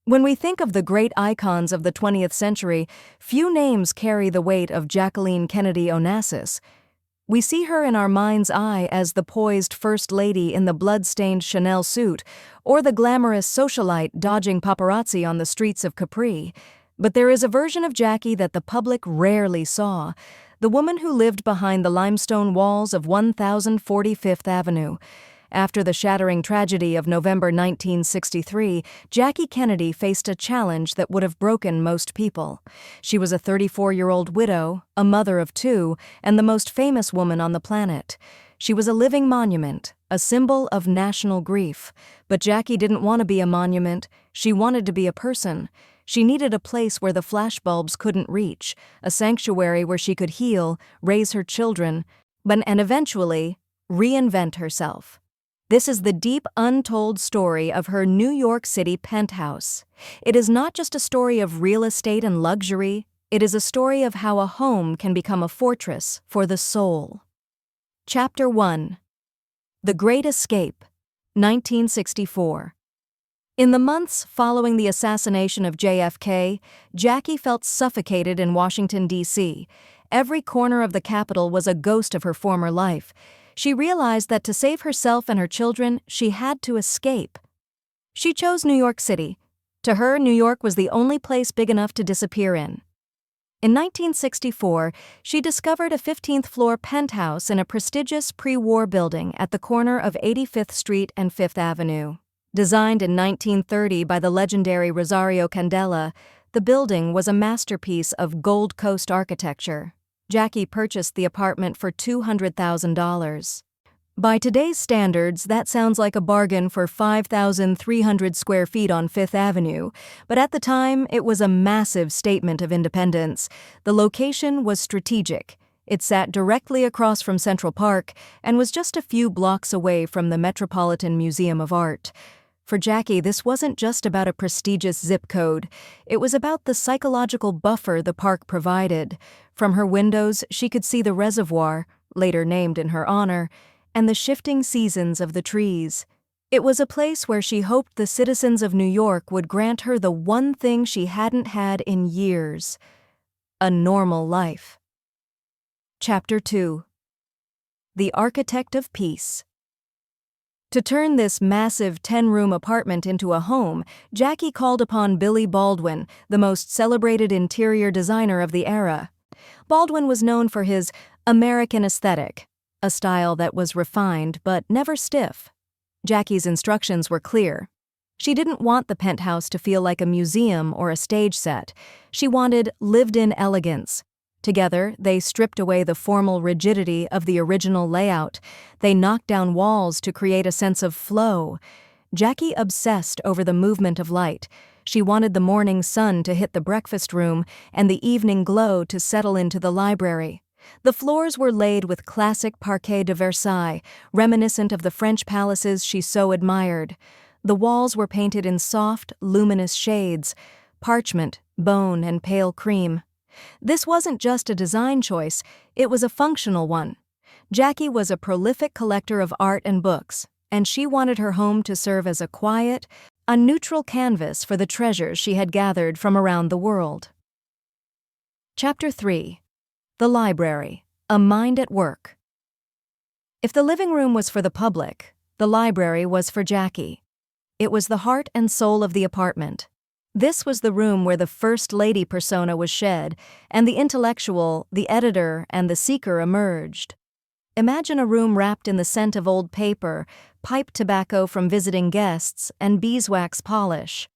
When we think of the great icons of the 20th century, few names carry the weight of Jacqueline Kennedy Onassis. We see her in our mind's eye as the poised First Lady in the blood-stained Chanel suit, or the glamorous socialite dodging paparazzi on the streets of Capri. But there is a version of Jackie that the public rarely saw, the woman who lived behind the limestone walls of 1045th Avenue. After the shattering tragedy of November 1963, Jackie Kennedy faced a challenge that would have broken most people. She was a 34-year-old widow, a mother of two, and the most famous woman on the planet. She was a living monument, a symbol of national grief. But Jackie didn't want to be a monument. She wanted to be a person. She needed a place where the flashbulbs couldn't reach, a sanctuary where she could heal, raise her children, and eventually reinvent herself. This is the deep, untold story of her New York City penthouse. It is not just a story of real estate and luxury, it is a story of how a home can become a fortress for the soul. Chapter 1. The Great Escape, 1964. In the months following the assassination of JFK, Jackie felt suffocated in Washington, D.C. Every corner of the Capitol was a ghost of her former life. She realized that to save herself and her children, she had to escape. She chose New York City. To her, New York was the only place big enough to disappear in. In 1964, she discovered a 15th-floor penthouse in a prestigious pre-war building at the corner of 85th Street and 5th Avenue. Designed in 1930 by the legendary Rosario Candela, the building was a masterpiece of Gold Coast architecture. Jackie purchased the apartment for $200,000. By today's standards, that sounds like a bargain for 5,300 square feet on Fifth Avenue, but at the time, it was a massive statement of independence. The location was strategic. It sat directly across from Central Park and was just a few blocks away from the Metropolitan Museum of Art. For Jackie, this wasn't just about a prestigious zip code. It was about the psychological buffer the park provided. From her windows, she could see the reservoir, later named in her honor, and the shifting seasons of the trees. It was a place where she hoped the citizens of New York would grant her the one thing she hadn't had in years: a normal life. Chapter 2. The Architect of Peace. To turn this massive 10-room apartment into a home, Jackie called upon Billy Baldwin, the most celebrated interior designer of the era. Baldwin was known for his American aesthetic, a style that was refined but never stiff. Jackie's instructions were clear. She didn't want the penthouse to feel like a museum or a stage set. She wanted lived-in elegance. Together, they stripped away the formal rigidity of the original layout. They knocked down walls to create a sense of flow. Jackie obsessed over the movement of light. She wanted the morning sun to hit the breakfast room and the evening glow to settle into the library. The floors were laid with classic parquet de Versailles, reminiscent of the French palaces she so admired. The walls were painted in soft, luminous shades: parchment, bone, and pale cream. This wasn't just a design choice, it was a functional one. Jackie was a prolific collector of art and books, and she wanted her home to serve as a neutral canvas for the treasures she had gathered from around the world. Chapter 3. The Library, a Mind at Work. If the living room was for the public, the library was for Jackie. It was the heart and soul of the apartment. This was the room where the First Lady persona was shed, and the intellectual, the editor, and the seeker emerged. Imagine a room wrapped in the scent of old paper, pipe tobacco from visiting guests, and beeswax polish.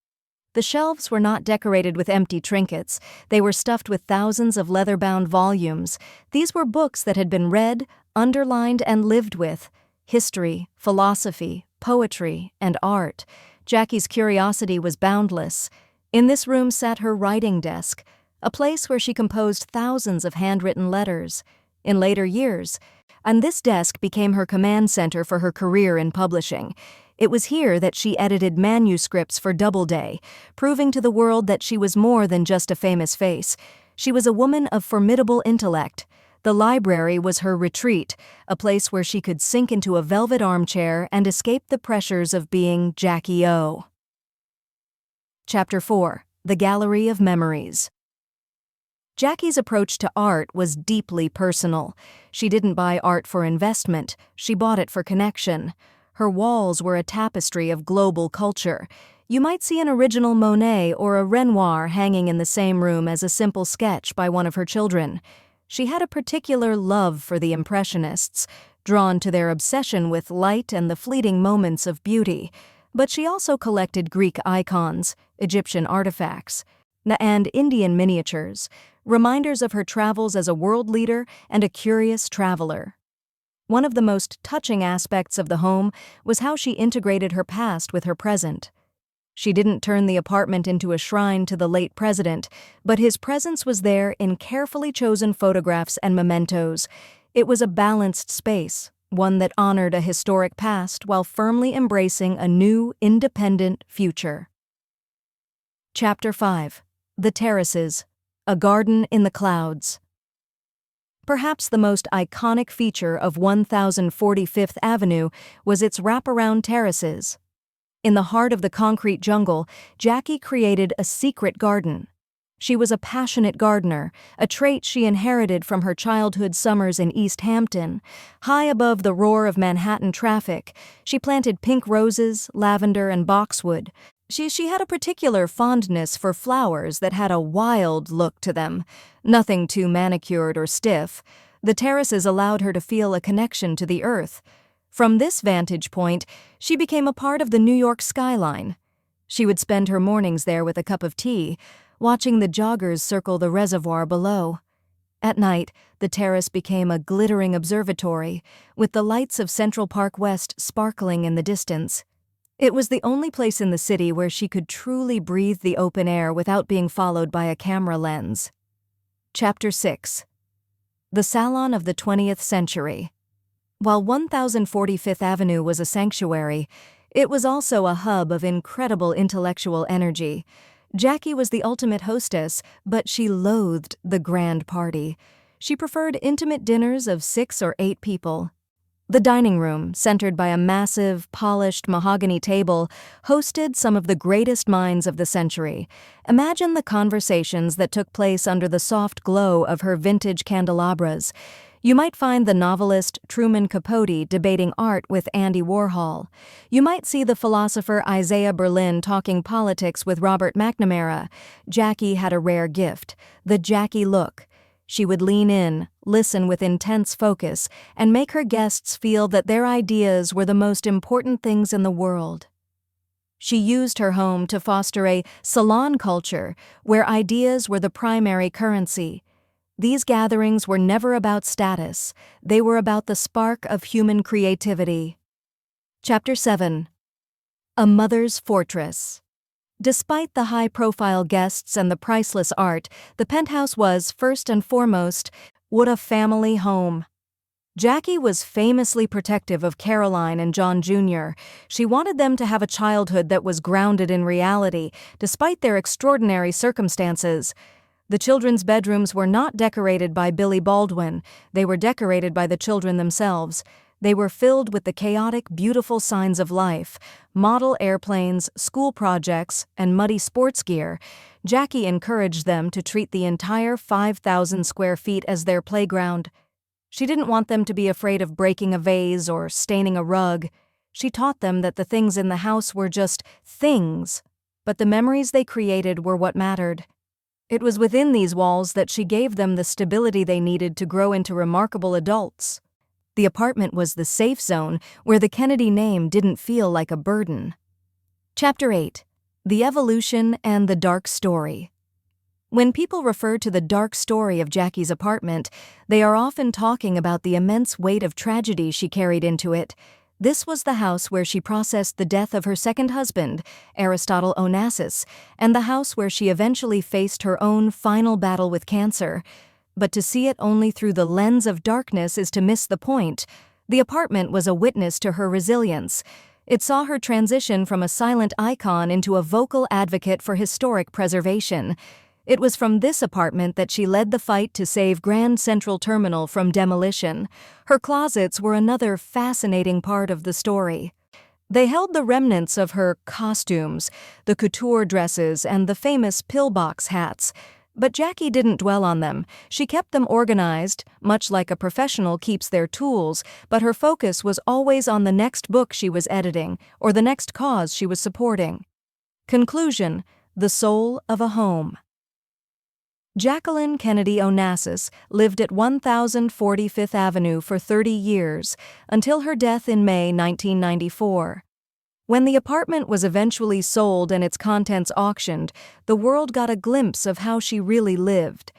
The shelves were not decorated with empty trinkets. They were stuffed with thousands of leather-bound volumes. These were books that had been read, underlined, and lived with: history, philosophy, poetry, and art. Jackie's curiosity was boundless. In this room sat her writing desk, a place where she composed thousands of handwritten letters. In later years, and this desk became her command center for her career in publishing. It was here that she edited manuscripts for Doubleday, proving to the world that she was more than just a famous face. She was a woman of formidable intellect. The library was her retreat, a place where she could sink into a velvet armchair and escape the pressures of being Jackie O. Chapter 4. The Gallery of Memories. Jackie's approach to art was deeply personal. She didn't buy art for investment, she bought it for connection. Her walls were a tapestry of global culture. You might see an original Monet or a Renoir hanging in the same room as a simple sketch by one of her children. She had a particular love for the Impressionists, drawn to their obsession with light and the fleeting moments of beauty. But she also collected Greek icons, Egyptian artifacts, and Indian miniatures, reminders of her travels as a world leader and a curious traveler. One of the most touching aspects of the home was how she integrated her past with her present. She didn't turn the apartment into a shrine to the late president, but his presence was there in carefully chosen photographs and mementos. It was a balanced space, one that honored a historic past while firmly embracing a new, independent future. Chapter 5. The Terraces. A Garden in the Clouds. Perhaps the most iconic feature of 1045th Avenue was its wraparound terraces. In the heart of the concrete jungle, Jackie created a secret garden. She was a passionate gardener, a trait she inherited from her childhood summers in East Hampton. High above the roar of Manhattan traffic, she planted pink roses, lavender, and boxwood. She had a particular fondness for flowers that had a wild look to them, nothing too manicured or stiff. The terraces allowed her to feel a connection to the earth. From this vantage point, she became a part of the New York skyline. She would spend her mornings there with a cup of tea, watching the joggers circle the reservoir below. At night, the terrace became a glittering observatory, with the lights of Central Park West sparkling in the distance. It was the only place in the city where she could truly breathe the open air without being followed by a camera lens. Chapter 6. The Salon of the 20th Century. While 1045th Avenue was a sanctuary, it was also a hub of incredible intellectual energy. Jackie was the ultimate hostess, but she loathed the grand party. She preferred intimate dinners of 6 or 8 people. The dining room, centered by a massive, polished mahogany table, hosted some of the greatest minds of the century. Imagine the conversations that took place under the soft glow of her vintage candelabras. You might find the novelist Truman Capote debating art with Andy Warhol. You might see the philosopher Isaiah Berlin talking politics with Robert McNamara. Jackie had a rare gift, the Jackie look. She would lean in, listen with intense focus, and make her guests feel that their ideas were the most important things in the world. She used her home to foster a salon culture where ideas were the primary currency. These gatherings were never about status, they were about the spark of human creativity. Chapter 7. A Mother's Fortress. Despite the high-profile guests and the priceless art, the penthouse was, first and foremost, what a family home. Jackie was famously protective of Caroline and John Jr. She wanted them to have a childhood that was grounded in reality, despite their extraordinary circumstances. The children's bedrooms were not decorated by Billy Baldwin, they were decorated by the children themselves. They were filled with the chaotic, beautiful signs of life, model airplanes, school projects, and muddy sports gear. Jackie encouraged them to treat the entire 5,000 square feet as their playground. She didn't want them to be afraid of breaking a vase or staining a rug. She taught them that the things in the house were just things, but the memories they created were what mattered. It was within these walls that she gave them the stability they needed to grow into remarkable adults. The apartment was the safe zone where the Kennedy name didn't feel like a burden. Chapter 8. The Evolution and the Dark Story. When people refer to the dark story of Jackie's apartment, they are often talking about the immense weight of tragedy she carried into it. This was the house where she processed the death of her second husband, Aristotle Onassis, and the house where she eventually faced her own final battle with cancer. But to see it only through the lens of darkness is to miss the point. The apartment was a witness to her resilience. It saw her transition from a silent icon into a vocal advocate for historic preservation. It was from this apartment that she led the fight to save Grand Central Terminal from demolition. Her closets were another fascinating part of the story. They held the remnants of her costumes, the couture dresses, and the famous pillbox hats. But Jackie didn't dwell on them. She kept them organized, much like a professional keeps their tools, but her focus was always on the next book she was editing or the next cause she was supporting. Conclusion: the soul of a home. Jacqueline Kennedy Onassis lived at 1040 Fifth Avenue for 30 years, until her death in May 1994. When the apartment was eventually sold and its contents auctioned, the world got a glimpse of how she really lived.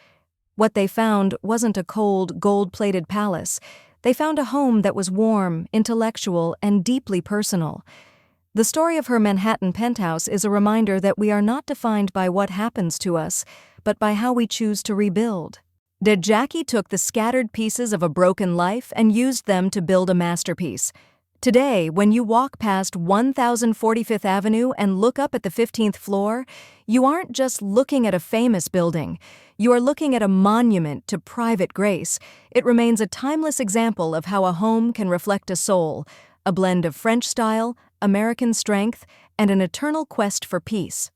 What they found wasn't a cold, gold-plated palace. They found a home that was warm, intellectual, and deeply personal. The story of her Manhattan penthouse is a reminder that we are not defined by what happens to us, but by how we choose to rebuild. Jackie took the scattered pieces of a broken life and used them to build a masterpiece. Today, when you walk past 1045th Avenue and look up at the 15th floor, you aren't just looking at a famous building. You are looking at a monument to private grace. It remains a timeless example of how a home can reflect a soul, a blend of French style, American strength, and an eternal quest for peace.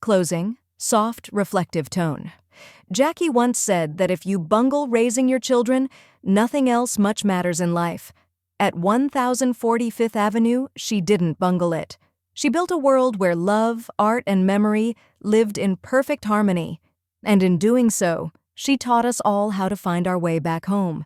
Closing, soft, reflective tone. Jackie once said that if you bungle raising your children, nothing else much matters in life. At 1045th Avenue, she didn't bungle it. She built a world where love, art, and memory lived in perfect harmony. And in doing so, she taught us all how to find our way back home.